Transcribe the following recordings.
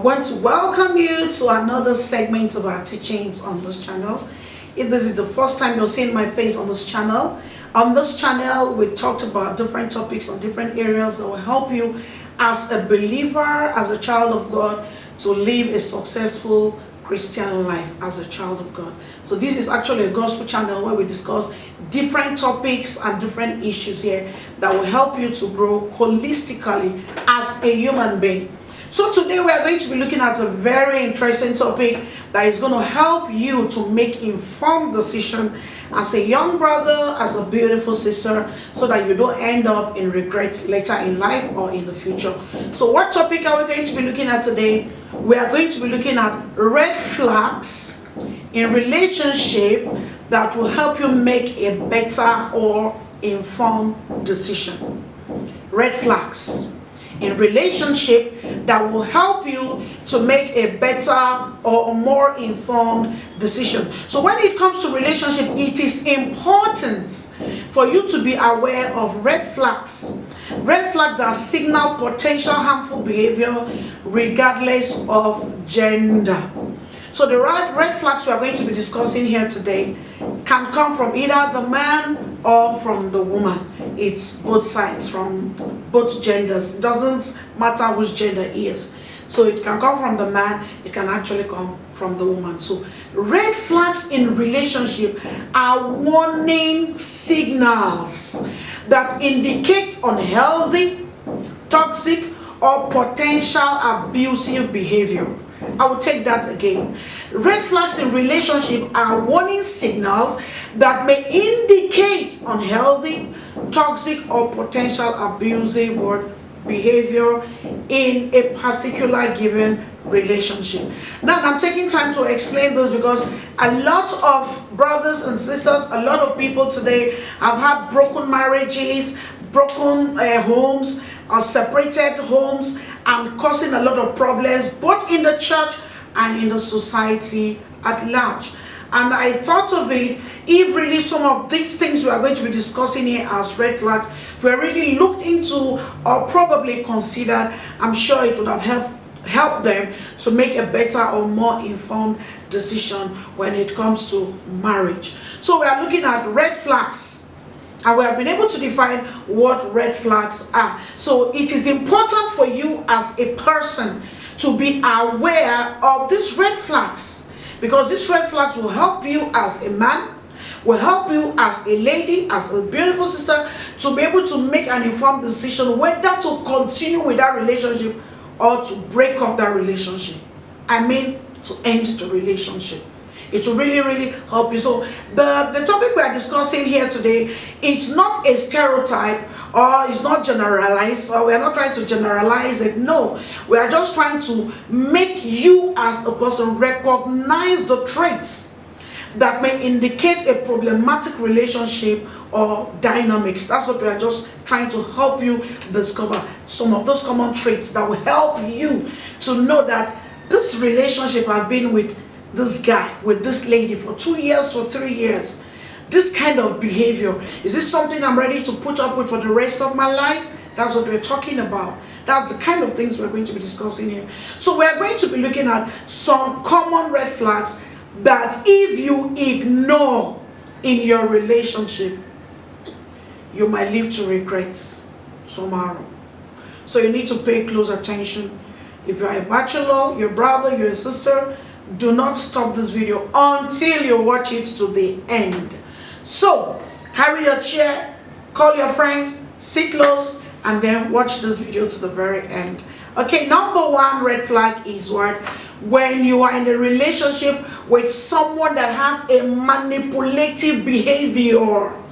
want to welcome you to another segment of our teachings on this channel. If this is the first time you're seeing my face on this channel, we talked about different topics on different areas that will help you as a believer, as a child of God, to live a successful Christian life as a child of God. So this is actually a gospel channel where we discuss different topics and different issues here that will help you to grow holistically as a human being. So today we are going to be looking at a very interesting topic that is going to help you to make informed decision as a young brother, as a beautiful sister, so that you don't end up in regrets later in life or in the future. So what topic are we going to be looking at today? We are going to be looking at red flags in relationship that will help you make a better or informed decision. Red flags in relationship that will help you to make a better or more informed decision. So when it comes to relationship, it is important for you to be aware of red flags. Red flags that signal potential harmful behavior regardless of gender. So the red flags we are going to be discussing here today can come from either the man or from the woman. It's both sides, from both genders. It doesn't matter which gender it is. So it can come from the man, it can actually come from the woman. So red flags in relationship are warning signals that indicate unhealthy, toxic, or potential abusive behavior. I will take that again. Red flags in relationship are warning signals that may indicate unhealthy, toxic, or potential abusive behavior in a particular given relationship. Now I'm taking time to explain this because a lot of brothers and sisters, a lot of people today have had broken marriages, broken homes, or separated homes, and causing a lot of problems both in the church and in the society at large. And I thought of it, if really some of these things we are going to be discussing here as red flags were really looked into or probably considered, I'm sure it would have helped them to make a better or more informed decision when it comes to marriage. So we are looking at red flags, and we have been able to define what red flags are. So it is important for you as a person to be aware of these red flags, because these red flags will help you as a man, will help you as a lady, as a beautiful sister, to be able to make an informed decision whether to continue with that relationship or to break up that relationship. I mean, to end the relationship. It will really help you. So the topic we are discussing here today, it's not a stereotype or it's not generalized, or we are not trying to generalize it. No, we are just trying to make you as a person recognize the traits that may indicate a problematic relationship or dynamics. That's what we are just trying to help you discover, some of those common traits that will help you to know that this relationship I've been with this guy, with this lady for 2 years, for 3 years, this kind of behavior, is this something I'm ready to put up with for the rest of my life? That's what we're talking about. That's the kind of things we're going to be discussing here. So we're going to be looking at some common red flags that if you ignore in your relationship, you might live to regrets tomorrow. So you need to pay close attention. If you're a bachelor, your brother, your sister, do not stop this video until you watch it to the end. So carry your chair, call your friends, sit close, and then watch this video to the very end. Okay, number one red flag is what? When you are in a relationship with someone that have a manipulative behavior.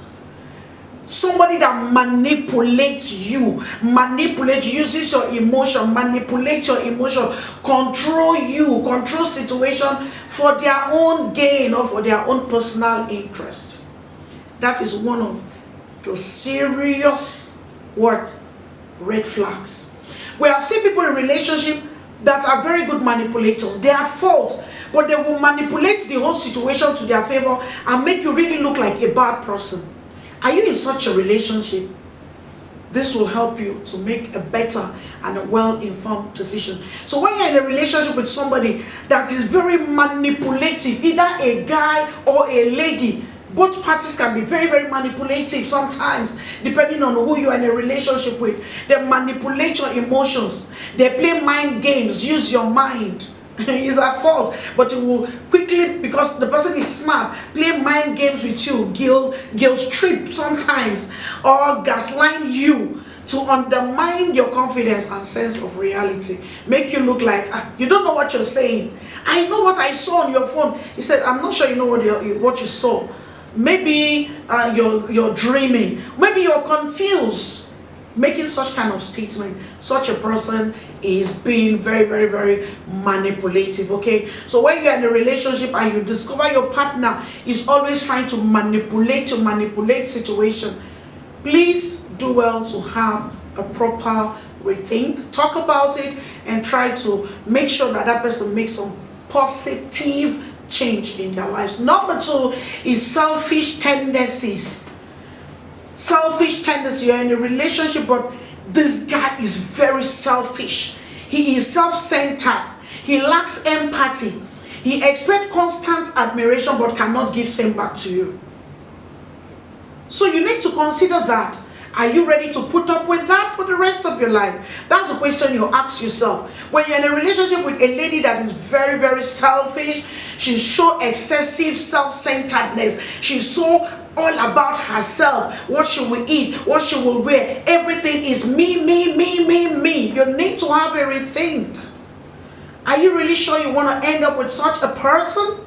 Somebody that manipulates you, uses your emotion, manipulates your emotion, control you, control situation for their own gain or for their own personal interest. That is one of the serious red flags. We have seen people in relationship that are very good manipulators. They are at fault, but they will manipulate the whole situation to their favor and make you really look like a bad person. Are you in such a relationship? This will help you to make a better and a well-informed decision. So when you're in a relationship with somebody that is very manipulative, either a guy or a lady, both parties can be very, very manipulative sometimes, depending on who you are in a relationship with. They manipulate your emotions. They play mind games, use your mind. Is at fault, but it will quickly, because the person is smart, play mind games with you, guilt trip sometimes, or gaslight you to undermine your confidence and sense of reality, make you look like you don't know what you're saying. I know what I saw on your phone. He said, I'm not sure you know what you saw. Maybe you're dreaming. Maybe you're confused. Making such kind of statement, such a person is being very, very, very manipulative. Okay, so when you're in a relationship and you discover your partner is always trying to manipulate situation, please do well to have a proper rethink, talk about it, and try to make sure that that person makes some positive change in their lives. Number 2 is selfish tendencies. Selfish tendency. You're in a relationship, but this guy is very selfish. He is self-centered. He lacks empathy. He expects constant admiration but cannot give same back to you. So you need to consider that. Are you ready to put up with that for the rest of your life? That's a question you ask yourself. When you're in a relationship with a lady that is very, very selfish, she's so excessive self-centeredness. She's so all about herself, what she will eat, what she will wear. Everything is me, me, me, me, me. You need to have a rethink. Are you really sure you want to end up with such a person?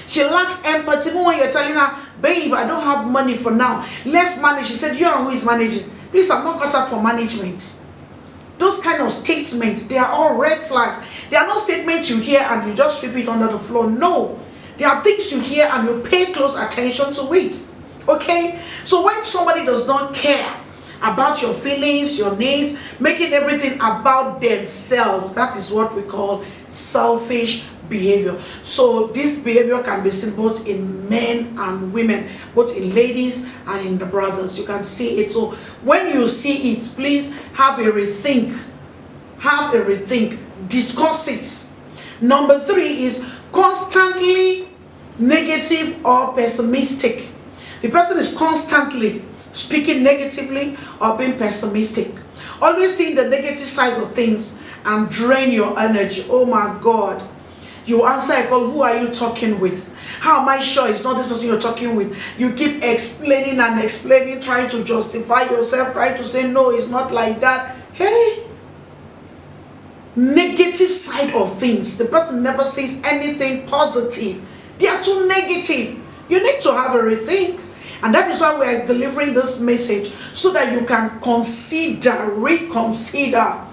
She lacks empathy. Even when you're telling her, babe, I don't have money for now, let's manage. She said, you are who is managing. Please, I'm not cut out for management. Those kind of statements, they are all red flags. They are not statements you hear and you just sweep it under the floor. No. They are things you hear and you pay close attention to it. Okay? So when somebody does not care about your feelings, your needs, making everything about themselves, that is what we call selfish behavior. So this behavior can be seen both in men and women, both in ladies and in the brothers. You can see it. So when you see it, please have a rethink. Have a rethink. Discuss it. Number 3 is constantly negative or pessimistic. The person is constantly speaking negatively or being pessimistic. Always seeing the negative side of things and drain your energy. Oh my God. You answer a call, who are you talking with? How am I sure it's not this person you're talking with? You keep explaining and explaining, trying to justify yourself, trying to say, no, it's not like that. Hey, negative side of things. The person never says anything positive. They are too negative. You need to have a rethink. And that is why we are delivering this message, so that you can reconsider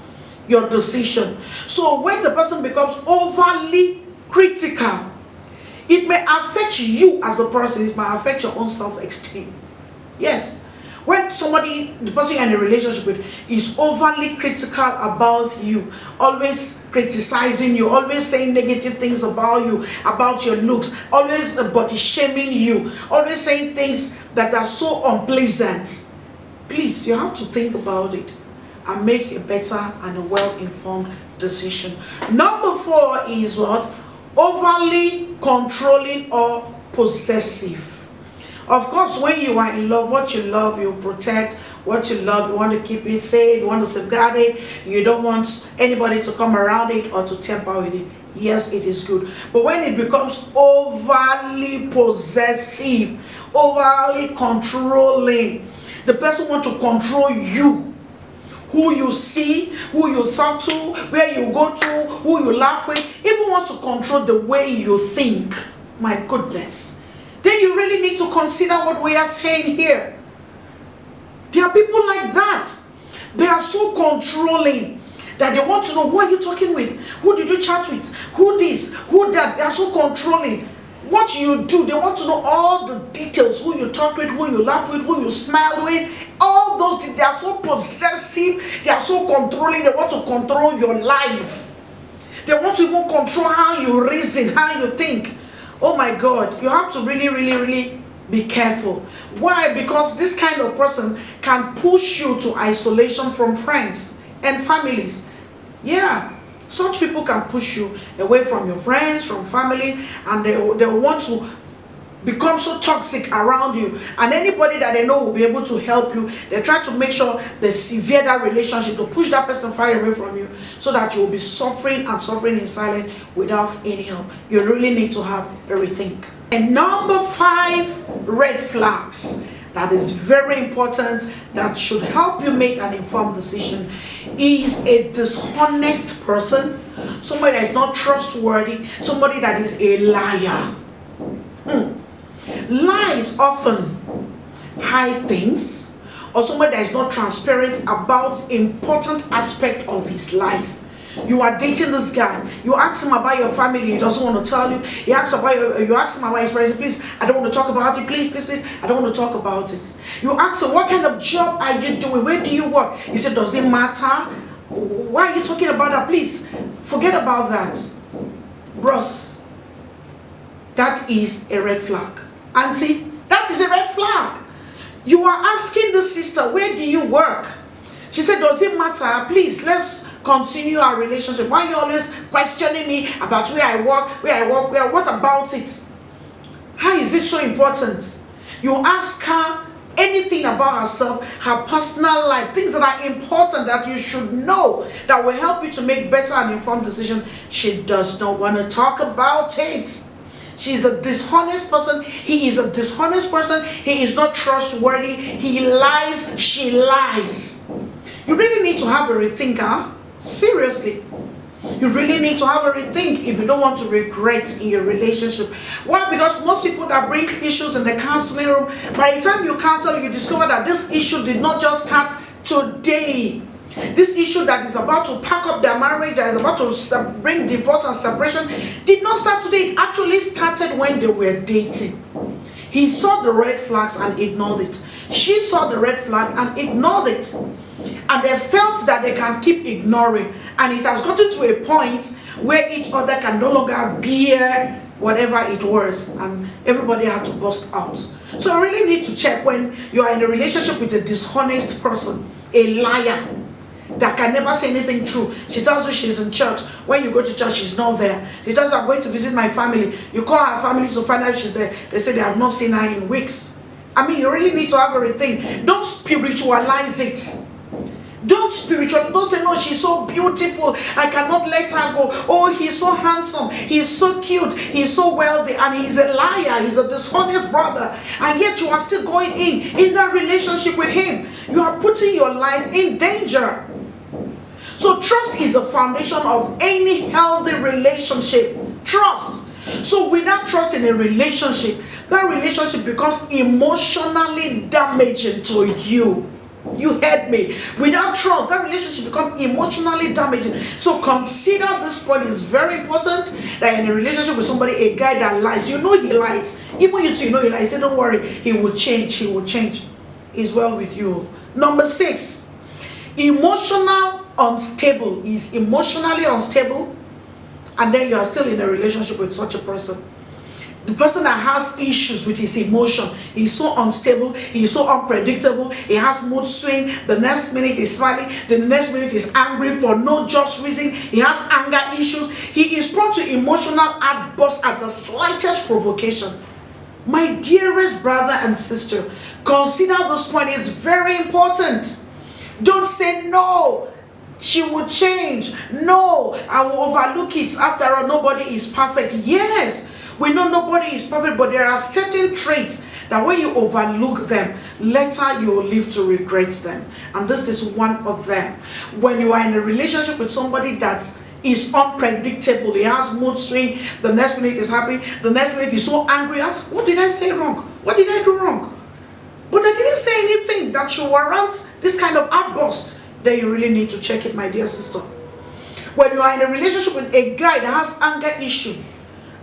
your decision. So when the person becomes overly critical, it may affect you as a person. It might affect your own self-esteem. Yes. When the person you're in a relationship with is overly critical about you, always criticizing you, always saying negative things about you, about your looks, always body shaming you, always saying things that are so unpleasant, please, you have to think about it and make a better and a well-informed decision. Number 4 is what? Overly controlling or possessive. Of course, when you are in love, what you love, you protect. What you love, you want to keep it safe, you want to safeguard it. You don't want anybody to come around it or to tamper with it. Yes, it is good. But when it becomes overly possessive, overly controlling, the person wants to control you. Who you see, who you talk to, where you go to, who you laugh with, even wants to control the way you think. My goodness. Then you really need to consider what we are saying here. There are people like that. They are so controlling that they want to know, who are you talking with? Who did you chat with? Who this? Who that? They are so controlling. What you do, they want to know all the details. Who you talk with, who you laugh with, who you smile with. All those things. They are so possessive. They are so controlling. They want to control your life. They want to even control how you reason, how you think. Oh my God, you have to really, really, really Be careful. Why? Because this kind of person can push you to isolation from friends and families. Yeah, such people can push you away from your friends, from family, and they want to become so toxic around you, and anybody that they know will be able to help you, they try to make sure they sever that relationship, to push that person far away from you, so that you will be suffering and suffering in silence without any help. You really need to have a rethink. And number 5 red flags that is very important, that should help you make an informed decision, is a dishonest person, somebody that is not trustworthy, somebody that is a liar. Lies often hide things, or somebody that is not transparent about important aspect of his life. You are dating this guy, you ask him about your family, he doesn't want to tell you. You ask him about his present, please, I don't want to talk about it, please, I don't want to talk about it. You ask him, what kind of job are you doing, where do you work? He said, does it matter? Why are you talking about that? Please forget about that. Bros, that is a red flag. Auntie, that is a red flag. You are asking the sister, where do you work? She said, does it matter? Please, let's continue our relationship. Why are you always questioning me about where I work, what about it? How is it so important? You ask her anything about herself, her personal life, things that are important that you should know, that will help you to make better and informed decisions. She does not want to talk about it. She's a dishonest person. He is a dishonest person. He is not trustworthy. He lies. She lies. You really need to have a rethink, huh? Seriously. You really need to have a rethink if you don't want to regret in your relationship. Why? Because most people that bring issues in the counseling room, by the time you counsel, you discover that this issue did not just start today. This issue that is about to pack up their marriage, that is about to bring divorce and separation, did not start today. It actually started when they were dating. He saw the red flags and ignored it. She saw the red flag and ignored it. And they felt that they can keep ignoring. And it has gotten to a point where each other can no longer bear whatever it was. And everybody had to burst out. So you really need to check when you are in a relationship with a dishonest person, a liar, that can never say anything true. She tells you she's in church. When you go to church, she's not there. She tells you, I'm going to visit my family. You call her family to find out she's there. They say they have not seen her in weeks. I mean, you really need to have a rethink. Don't spiritualize it. Don't say, no, she's so beautiful, I cannot let her go. Oh, he's so handsome, he's so cute, he's so wealthy, and he's a liar, he's a dishonest brother. And yet you are still going in that relationship with him. You are putting your life in danger. So trust is the foundation of any healthy relationship. Trust. So without trust in a relationship, that relationship becomes emotionally damaging to you. You heard me. Without trust, that relationship becomes emotionally damaging. So consider this point is very important, that in a relationship with somebody, a guy that lies, you know he lies. Even you too, you know he lies. Say, don't worry, he will change. He will change. Is well with you. Number 6, emotional unstable. Is emotionally unstable, and then you are still in a relationship with such a person. The person that has issues with his emotion, he's so unstable, he's so unpredictable, he has mood swing, the next minute he's smiling, the next minute he's angry for no just reason, he has anger issues, he is prone to emotional outbursts at the slightest provocation. My dearest brother and sister, consider this point, it's very important. Don't say no, she will change. No, I will overlook it. After all, nobody is perfect. Yes, we know nobody is perfect, but there are certain traits that when you overlook them, later you will live to regret them. And this is one of them. When you are in a relationship with somebody that is unpredictable, he has mood swing, the next minute is happy, the next minute he's so angry. Ask, what did I say wrong? What did I do wrong? But I didn't say anything that should warrant this kind of outburst. Then you really need to check it, my dear sister. When you are in a relationship with a guy that has anger issue,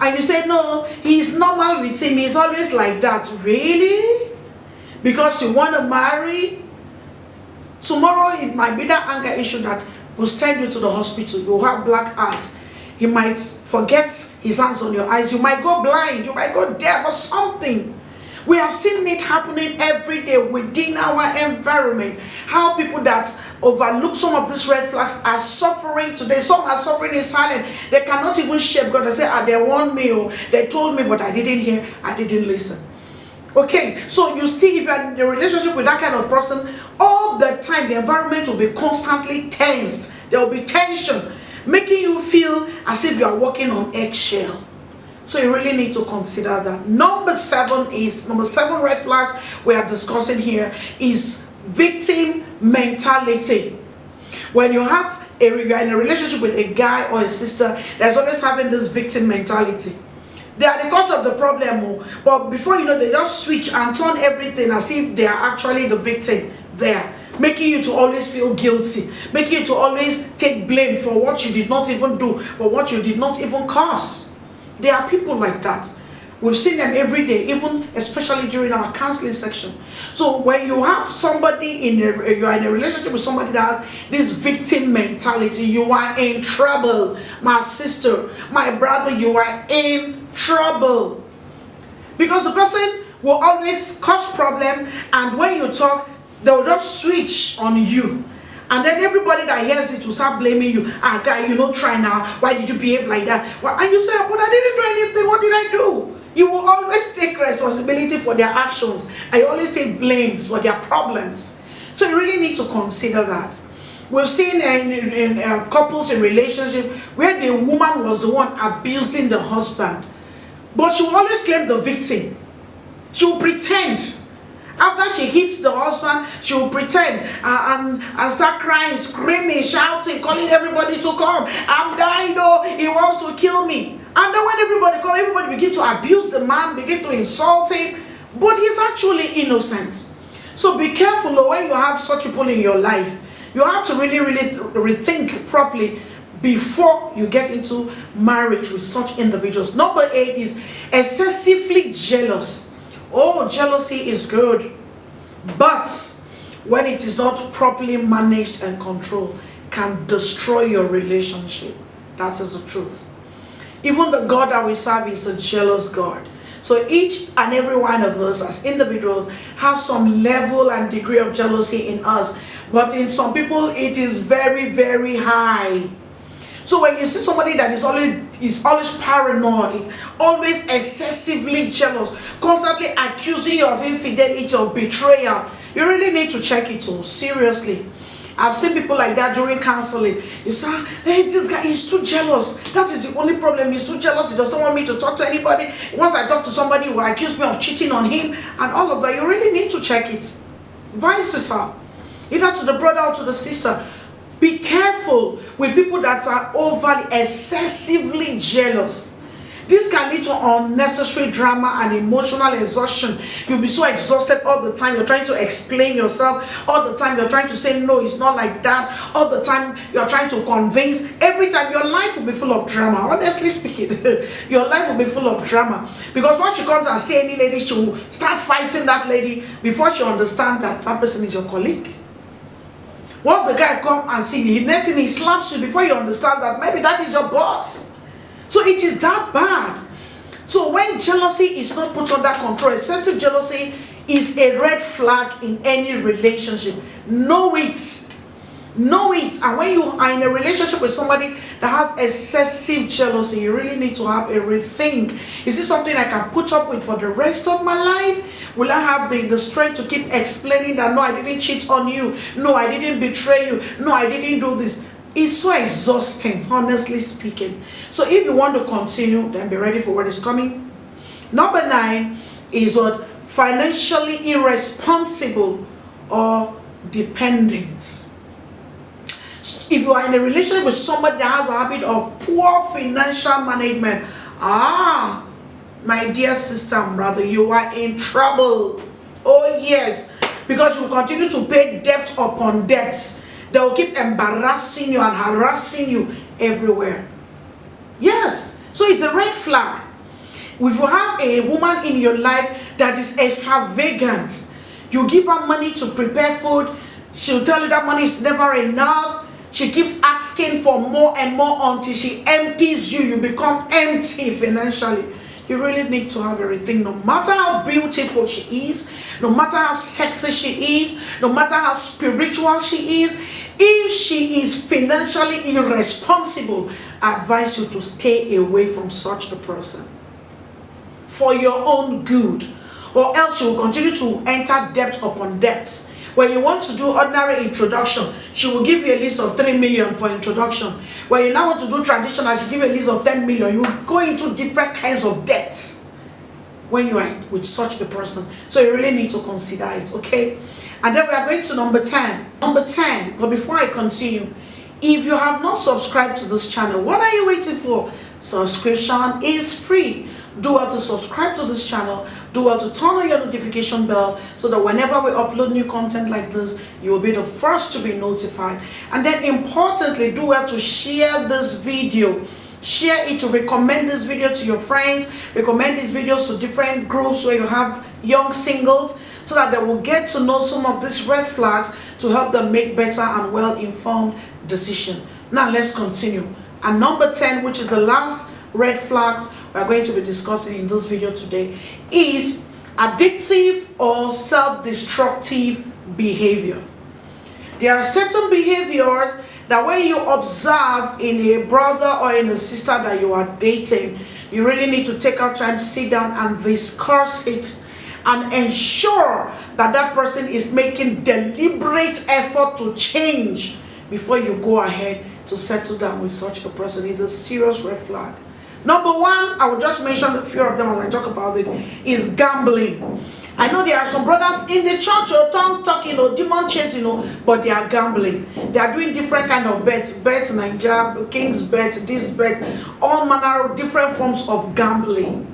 and you say, no, he's normal with him, he's always like that. Really? Because you want to marry? Tomorrow it might be that anger issue that will send you to the hospital. You'll have black eyes. He might forget his hands on your eyes. You might go blind. You might go deaf or something. We have seen it happening every day within our environment. How people that overlook some of these red flags are suffering today. Some are suffering in silence. They cannot even share because they say, they warned me, or they told me, but I didn't hear, I didn't listen. Okay, so you see, if you're in a relationship with that kind of person, all the time the environment will be constantly tensed. There will be tension, making you feel as if you are walking on eggshell. So you really need to consider that. Number seven red flags we are discussing here is victim mentality. When you're in a relationship with a guy or a sister, there's always having this victim mentality. They are the cause of the problem, but before you know, they just switch and turn everything as if they are actually the victim there, making you to always feel guilty, making you to always take blame for what you did not even do, for what you did not even cause. There are people like that. We've seen them every day, even especially during our counseling section. So when you have somebody you are in a relationship with somebody that has this victim mentality, you are in trouble. My sister, my brother, you are in trouble. Because the person will always cause problem, and when you talk, they'll just switch on you. And then everybody that hears it will start blaming you. Guy, try now. Why did you behave like that? Well, and you say, but I didn't do anything. What did I do? You will always take responsibility for their actions. I always take blames for their problems. So you really need to consider that. We've seen in couples in relationship where the woman was the one abusing the husband. But she will always claim the victim. She will pretend. After she hits the husband, she will pretend and start crying, screaming, shouting, calling everybody to come. I'm dying, though. He wants to kill me. And then when everybody comes, everybody begin to abuse the man, begin to insult him. But he's actually innocent. So be careful when you have such people in your life. You have to really, really rethink properly before you get into marriage with such individuals. Number 8 is excessively jealous. Oh, jealousy is good, but when it is not properly managed and controlled, can destroy your relationship. That is the truth. Even the God that we serve is a jealous God. So each and every one of us as individuals have some level and degree of jealousy in us, but in some people it is very, very high. So when you see somebody that is always paranoid, always excessively jealous, constantly accusing you of infidelity or betrayal, you really need to check it out seriously. I've seen people like that during counseling. You say, hey, this guy is too jealous. That is the only problem. He's too jealous. He does not want me to talk to anybody. Once I talk to somebody, he will accuse me of cheating on him and all of that. You really need to check it. Vice versa. Either to the brother or to the sister. Be careful with people that are overly, excessively jealous. This can lead to unnecessary drama and emotional exhaustion. You'll be so exhausted all the time. You're trying to explain yourself. All the time you're trying to say, no, it's not like that. All the time you're trying to convince. Every time your life will be full of drama. Honestly speaking, your life will be full of drama. Because once she comes and see any lady, she will start fighting that lady before she understands that that person is your colleague. Once the guy come and see you, next thing he slaps you before you understand that maybe that is your boss. So it is that bad. So when jealousy is not put under control, excessive jealousy is a red flag in any relationship. Know it. Know it. And when you are in a relationship with somebody that has excessive jealousy, you really need to have a rethink. Is this something I can put up with for the rest of my life? Will I have the strength to keep explaining that no, I didn't cheat on you, no, I didn't betray you, no, I didn't do this? It's so exhausting, honestly speaking. So if you want to continue, then be ready for what is coming. Number 9 is what? Financially irresponsible or dependent. If you are in a relationship with somebody that has a habit of poor financial management, my dear sister and brother, you are in trouble. Oh yes, because you will continue to pay debt upon debts. They will keep embarrassing you and harassing you everywhere. Yes, so it's a red flag. If you have a woman in your life that is extravagant, you give her money to prepare food, she'll tell you that money is never enough. She keeps asking for more and more until she empties you. You become empty financially. you really need to have a rethink. No matter how beautiful she is, no matter how sexy she is, no matter how spiritual she is, if she is financially irresponsible, I advise you to stay away from such a person for your own good, or else you will continue to enter debt upon debts. When you want to do ordinary introduction, she will give you a list of 3 million for introduction. When you now want to do traditional, she give you a list of 10 million. You go into different kinds of debts when you are with such a person. So you really need to consider it, okay? And then we are going to number 10. Number 10, but before I continue, if you have not subscribed to this channel, what are you waiting for? Subscription is free. Do well to subscribe to this channel. Do well to turn on your notification bell so that whenever we upload new content like this, you will be the first to be notified. And then importantly, do well to share this video. Share it, to recommend this video to your friends. Recommend these videos to different groups where you have young singles, so that they will get to know some of these red flags to help them make better and well-informed decision. Now let's continue. And number 10, which is the last red flags we are going to be discussing in this video today, is addictive or self-destructive behavior. There are certain behaviors that when you observe in a brother or in a sister that you are dating, you really need to take out time, sit down and discuss it, and ensure that that person is making deliberate effort to change before you go ahead to settle down with such a person. It's a serious red flag. Number one, I will just mention a few of them as I talk about it, is gambling. I know there are some brothers in the church, or tongue talking, or demon chasing, but they are gambling. They are doing different kind of bets, Nigeria, king's bet, this bet, all manner of different forms of gambling.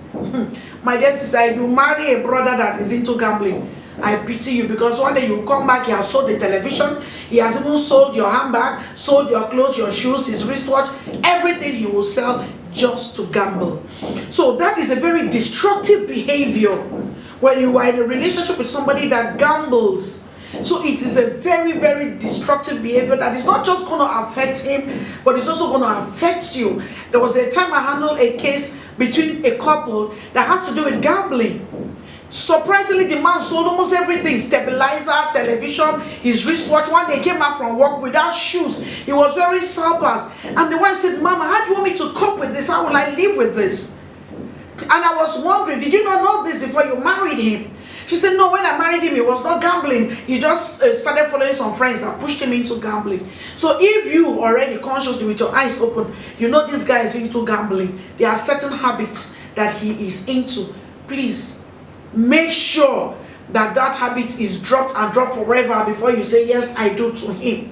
My dear sister, if you marry a brother that is into gambling, I pity you, because one day you come back, he has sold the television, he has even sold your handbag, sold your clothes, your shoes, his wristwatch, everything he will sell just to gamble. So that is a very destructive behavior when you are in a relationship with somebody that gambles. So it is a very, very destructive behavior that is not just going to affect him, but it's also going to affect you. There was a time I handled a case between a couple that has to do with gambling. Surprisingly, the man sold almost everything: stabilizer, television, his wristwatch. One day he came back from work without shoes. He was very sober. And the wife said, "Mama, how do you want me to cope with this? How will I live with this?" And I was wondering, did you not know this before you married him? She said, "No, when I married him, he was not gambling. He just started following some friends that pushed him into gambling." So if you already consciously with your eyes open, you know this guy is into gambling, there are certain habits that he is into. Please make sure that that habit is dropped and dropped forever before you say, "Yes, I do," to him.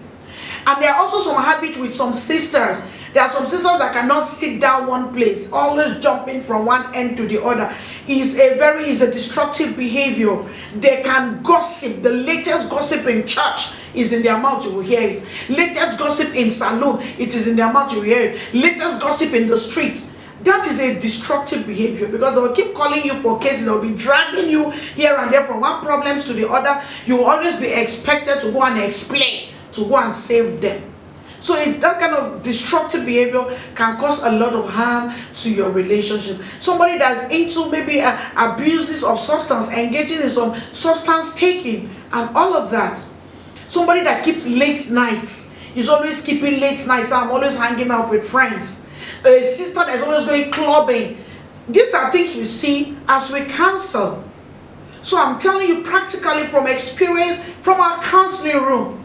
And there are also some habits with some sisters. There are some sisters that cannot sit down one place, always jumping from one end to the other. Is a destructive behavior. They can gossip. The latest gossip in church is in their mouth, you will hear it. Latest gossip in saloon, it is in their mouth, you will hear it. Latest gossip in the streets. That is a destructive behavior, because they will keep calling you for cases. They will be dragging you here and there from one problem to the other. You will always be expected to go and explain, to go and save them. So that kind of destructive behavior can cause a lot of harm to your relationship. Somebody that's into maybe abuses of substance, engaging in some substance taking and all of that. Somebody that keeps late nights, is always keeping late nights. I'm always hanging out with friends. A sister that's always going clubbing. These are things we see as we counsel. So I'm telling you practically from experience, from our counseling room.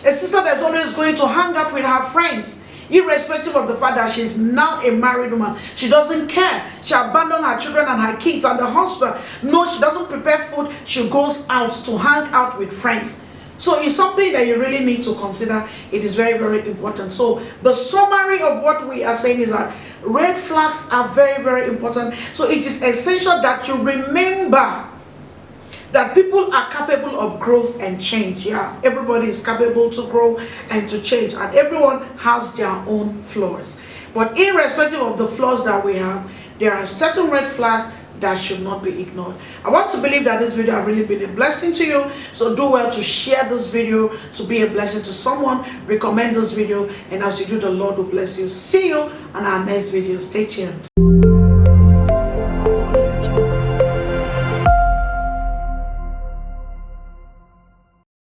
A sister that's always going to hang out with her friends, irrespective of the fact that she's now a married woman. She doesn't care. She abandoned her children and her kids and the husband. No, she doesn't prepare food. She goes out to hang out with friends. So it's something that you really need to consider. It is very, very important. So the summary of what we are saying is that red flags are very, very important. So it is essential that you remember that people are capable of growth and change. Yeah, everybody is capable to grow and to change, and everyone has their own flaws. But irrespective of the flaws that we have, there are certain red flags that should not be ignored. I want to believe that this video has really been a blessing to you. So do well to share this video to be a blessing to someone. Recommend this video, and as you do, the Lord will bless you. See you on our next video. Stay tuned.